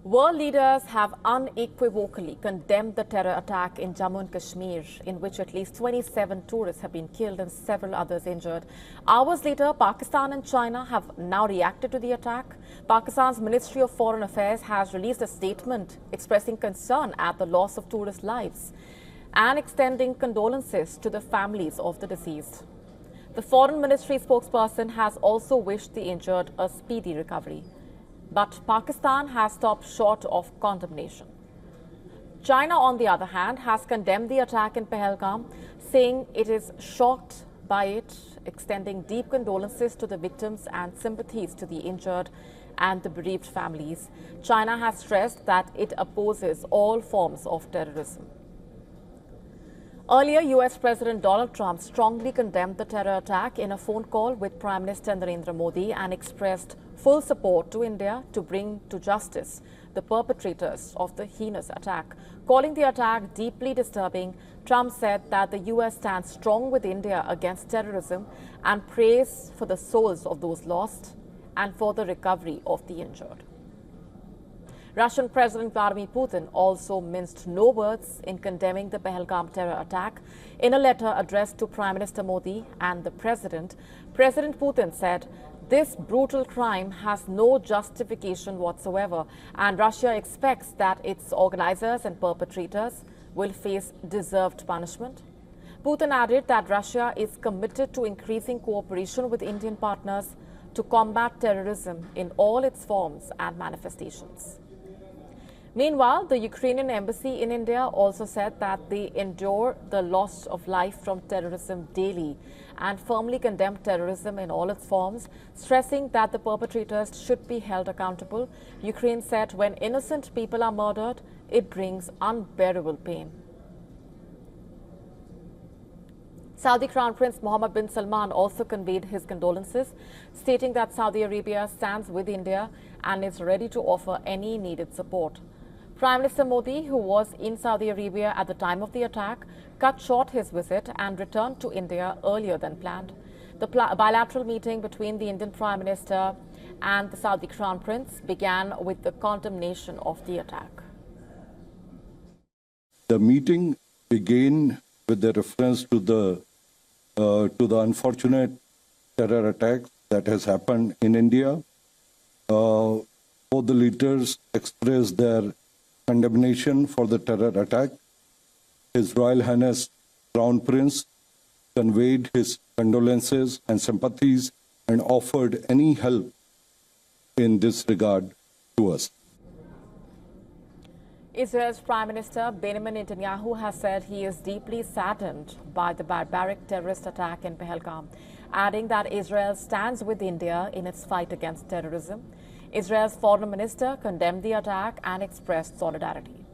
World leaders have unequivocally condemned the terror attack in Jammu and Kashmir, in which at least 27 tourists have been killed and several others injured. Hours later, Pakistan and China have now reacted to the attack. Pakistan's Ministry of Foreign Affairs has released a statement expressing concern at the loss of tourist lives and extending condolences to the families of the deceased. The Foreign Ministry spokesperson has also wished the injured a speedy recovery. But Pakistan has stopped short of condemnation. China, on the other hand, has condemned the attack in Pahalgam, saying it is shocked by it, extending deep condolences to the victims and sympathies to the injured and the bereaved families. China has stressed that it opposes all forms of terrorism. Earlier, US President Donald Trump strongly condemned the terror attack in a phone call with Prime Minister Narendra Modi and expressed full support to India to bring to justice the perpetrators of the heinous attack. Calling the attack deeply disturbing, Trump said that the US stands strong with India against terrorism and prays for the souls of those lost and for the recovery of the injured. Russian President Vladimir Putin also minced no words in condemning the Pahalgam terror attack. In a letter addressed to Prime Minister Modi and the President, President Putin said, "This brutal crime has no justification whatsoever, and Russia expects that its organizers and perpetrators will face deserved punishment." Putin added that Russia is committed to increasing cooperation with Indian partners to combat terrorism in all its forms and manifestations. Meanwhile, the Ukrainian embassy in India also said that they endure the loss of life from terrorism daily and firmly condemned terrorism in all its forms, stressing that the perpetrators should be held accountable. Ukraine said when innocent people are murdered, it brings unbearable pain. Saudi Crown Prince Mohammed bin Salman also conveyed his condolences, stating that Saudi Arabia stands with India and is ready to offer any needed support. Prime Minister Modi, who was in Saudi Arabia at the time of the attack, cut short his visit and returned to India earlier than planned. The bilateral meeting between the Indian Prime Minister and the Saudi Crown Prince began with the condemnation of the attack. The meeting began with the reference to the unfortunate terror attack that has happened in India. Both the leaders expressed their condemnation for the terror attack. His Royal Highness Crown Prince conveyed his condolences and sympathies and offered any help in this regard to us. Israel's Prime Minister Benjamin Netanyahu has said he is deeply saddened by the barbaric terrorist attack in Pahalgam, adding that Israel stands with India in its fight against terrorism. Israel's foreign minister condemned the attack and expressed solidarity.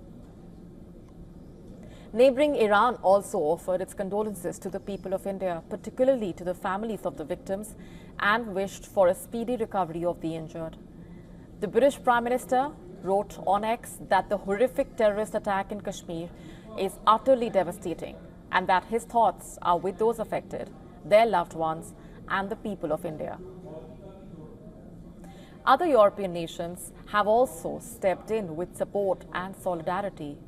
Neighboring Iran also offered its condolences to the people of India, particularly to the families of the victims, and wished for a speedy recovery of the injured. The British Prime Minister wrote on X that the horrific terrorist attack in Kashmir is utterly devastating and that his thoughts are with those affected, their loved ones, and the people of India. Other European nations have also stepped in with support and solidarity.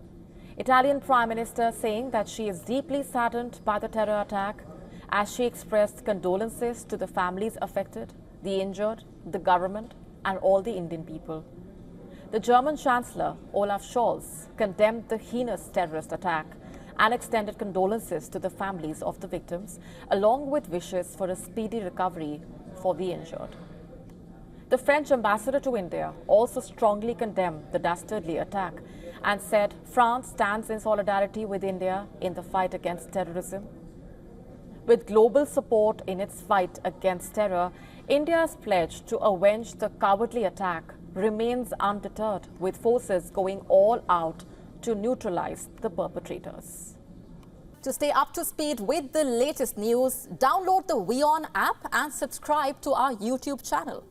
Italian Prime Minister saying that she is deeply saddened by the terror attack as she expressed condolences to the families affected, the injured, the government, and all the Indian people. The German Chancellor, Olaf Scholz, condemned the heinous terrorist attack and extended condolences to the families of the victims, along with wishes for a speedy recovery for the injured. The French ambassador to India also strongly condemned the dastardly attack and said France stands in solidarity with India in the fight against terrorism. With global support in its fight against terror, India's pledge to avenge the cowardly attack remains undeterred, with forces going all out to neutralize the perpetrators. To stay up to speed with the latest news, download the WION app and subscribe to our YouTube channel.